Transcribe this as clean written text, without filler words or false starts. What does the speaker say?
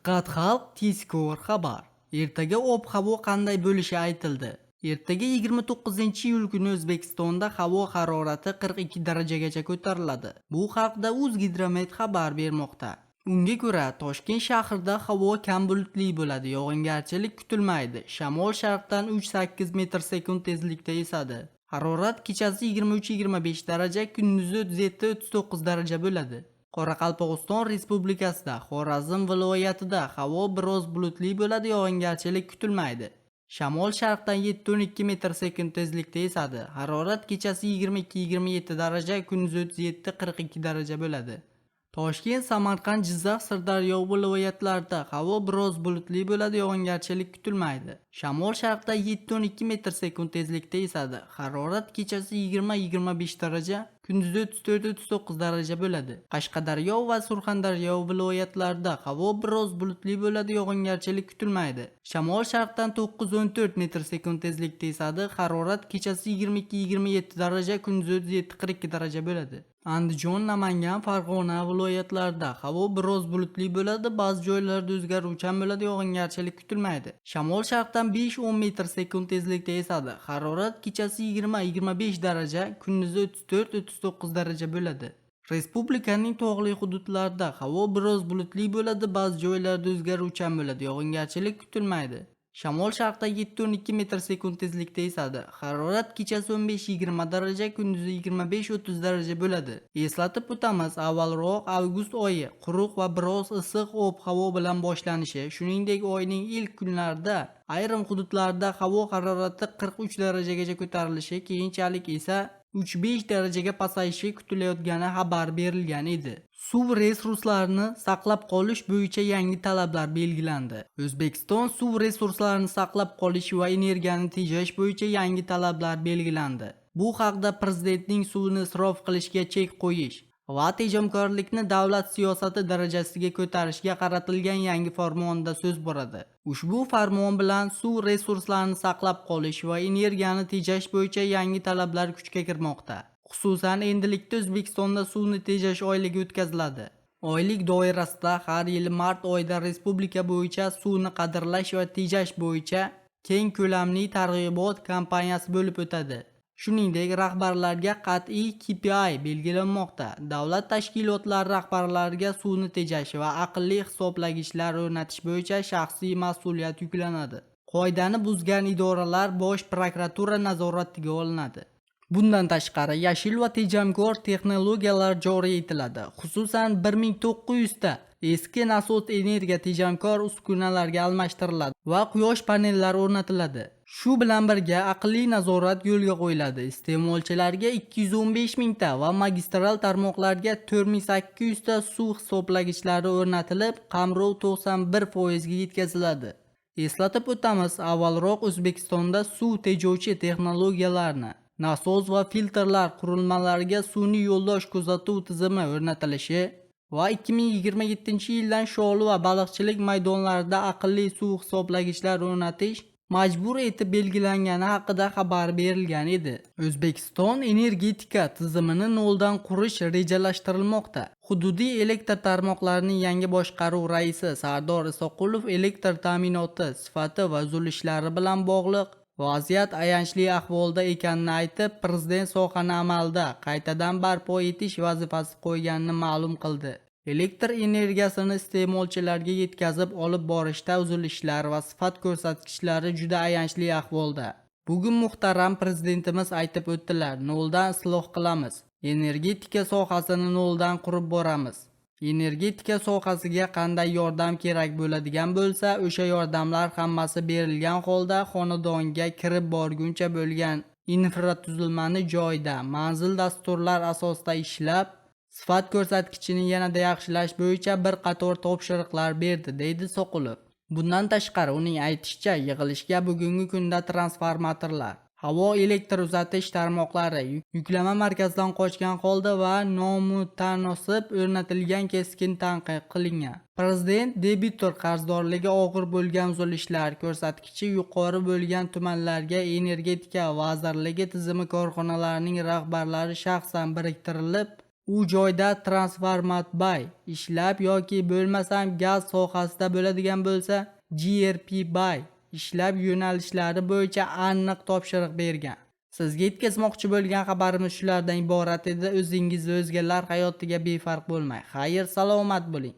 Diqqat xalq, tezkor xabar. Ertaga ob-havo qanday bo'lishi aytildi. Ertaga 29-iyul kuni O'zbekistonda havo harorati 42 darajagacha ko'tariladi. Bu haqda O'zgidromet xabar bermoqda. Unga ko'ra, Toshkent shahrida havo kam bulutli bo'ladi, yog'ingarchilik kutilmaydi. Shamol sharqdan 3-8 metr sekund tezlikda esadi. Harorat kechasi 23-25 daraja, kunduzi 37-39 daraja bo'ladi. Qoraqalpog'iston Respublikasida, Xorazm viloyatida havo biroz bulutli bo'ladi, yog'ingarchilik kutilmaydi. Shamol sharqdan 7-12 metr sekund tezlikda esadi. Harorat kechasi 22-27 daraja, kunduzi 37-42 daraja bo'ladi. Toshkent, Samarqand, Jizzax, Sirdaryo viloyatlarida havo biroz bulutli bo'ladi, yog'ingarchilik kutilmaydi. Shamol sharqda 7-12 metr sekund tezlikda esadi. Harorat kechasi 20-25 daraja, kunduzi 34-39 daraja bo'ladi. Qashqadaryo va Surxondaryo viloyatlarida havo biroz bulutli bo'ladi, yog'ingarchilik kutilmaydi. Shamol sharqdan 9-14 metr sekund tezlikda esadi. Harorat kechasi 22-27 daraja, kunduzi 7-42 daraja bo'ladi. Andijon, Namangan, Farg'ona viloyatlarida havo biroz bulutli bo'ladi, ba'zi joylarda o'zgaruvchan bo'ladi, yog'ingarchilik kutilmaydi. Shamol sharqdan 5-10 metr sekund tezlikda esadi. Harorat kechasi 20-25 daraja, kunduzi 34-39 daraja bo'ladi. Respublikaning tog'li hududlarida havo biroz bulutli bo'ladi, ba'zi joylarda o'zgaruvchan bo'ladi, yog'ingarchilik kutilmaydi. Shamol sharqda 7-12 metr sekund tezlikda esadi. Harorat kechasi 15-20 daraja, kunduzi 25-30 daraja bo'ladi. Eslatib o'tamiz, avvalroq avgust oyi quruq va biroz issiq ob-havo bilan boshlanishi, shuningdek oyning ilk kunlarida ayrim hududlarda havo harorati 43 darajagacha ko'tarilishi, keyinchalik esa 3-5 darajaga pasayishi kutilayotgani xabar berilgan edi. Suv resurslarini saqlab qolish bo'yicha yangi talablar belgilandi. O'zbekiston suv resurslarini saqlab qolish va energiyani tejash bo'yicha yangi talablar belgilandi. Bu haqda Prezidentning suvni isrof qilishga chek qo'yish va tejamkorlikni davlat siyosati darajasiga ko'tarishga qaratilgan yangi farmonda so'z boradi. Ushbu farmon bilan suv resurslarini saqlab qolish va energiyani tejash bo'yicha yangi talablar kuchga kirmoqda. Xususan, endilikda O'zbekistonda suvni tejash oyligi o'tkaziladi. Oylik doirasida har yili mart oyida respublika bo'yicha suvni qadrlash va tejash bo'yicha keng ko'lamli targ'ibot kampaniyasi bo'lib o'tadi. Shuningdek, rahbarlarga qat'iy KPI belgilanmoqda. Davlat tashkilotlari rahbarlariga suvni tejash va aqlli hisoblagichlar o'rnatish bo'yicha shaxsiy mas'uliyat yuklanadi. Qoidani buzgan idoralar Bosh prokuratura nazoratiga olinadi. Bundan tashqari, yashil va tejamkor texnologiyalar joriy etiladi. Xususan, 1900 ta eski nasos energiya tejamkor uskunalarga almashtiriladi va quyosh panellari o'rnatiladi. Shu bilan birga aqlli nazorat yo'lga qo'yiladi. Iste'molchilarga 215 mingta va magistral tarmoqlarga 4800 ta suv hisoblagichlari o'rnatilib, qamrov 91% ga yetkaziladi. Eslatib o'tamiz, avvalroq O'zbekistonda suv tejovchi texnologiyalarni, nasos va filtrlar qurilmalariga sun'iy yo'ldosh kuzatuv tizimi o'rnatilishi va 2027-yildan sholi va baliqchilik maydonlarida aqlli suv hisoblagichlar o'rnatish majbur etib belgilangani haqida xabar berilgan edi. O'zbekiston energetika tizimini noldan qurish rejalashtirilmoqda. Hududiy elektr tarmoqlarining yangi boshqaruv raisi Sardor Isoqulov elektr ta'minoti sifati va uzilishlari bilan bog'liq vaziyat ayanchli ahvolda ekanini aytib, Prezident sohani amalda qaytadan barpo etish vazifasi qo'yganini ma'lum qildi. Elektr energiyasini iste'molchilarga yetkazib olib borishda uzilishlar va sifat ko'rsatkichlari juda ayanchli ahvolda. Bugun muhtaram Prezidentimiz aytib o'tdilar, noldan isloh qilamiz. Energetika sohasini noldan qurib boramiz. Energetika sohasiga qanday yordam kerak bo'ladigan bo'lsa, o'sha yordamlar hammasi berilgan holda xonadonga kirib borguncha bo'lgan infratuzilmani joyida, manzil dasturlar asosida ishlab, sifat ko'rsatkichini yanada yaxshilash bo'yicha bir qator topshiriqlar berdi, deydi Soqulov. Bundan tashqari, uning aytishicha, yig'ilishga bugungi kunda transformatorlar, havo elektr uzatish tarmoqlari yuklama markazidan qochgan holda va nomutanosib o'rnatilgan keskin tanqid qilingan. Prezident debitor qarzdorligi og'ir bo'lgan uzilishlar ko'rsatkichi yuqori bo'lgan tumanlarga Energetika vazirligi tizimi korxonalarining rahbarlari shaxsan biriktirilib, U joyda Transformat.Bay ishlab yoki bo'lmasam gaz sohasida bo'ladigan bo'lsa, GRP.Bay ishlab yo'nalishlari bo'yicha aniq topshiriq bergan. Sizga yetkazmoqchi bo'lgan xabarimiz shulardan iborat edi. O'zingiz va o'zgalar hayotiga befarq bo'lmang. Xayr, salomat bo'ling.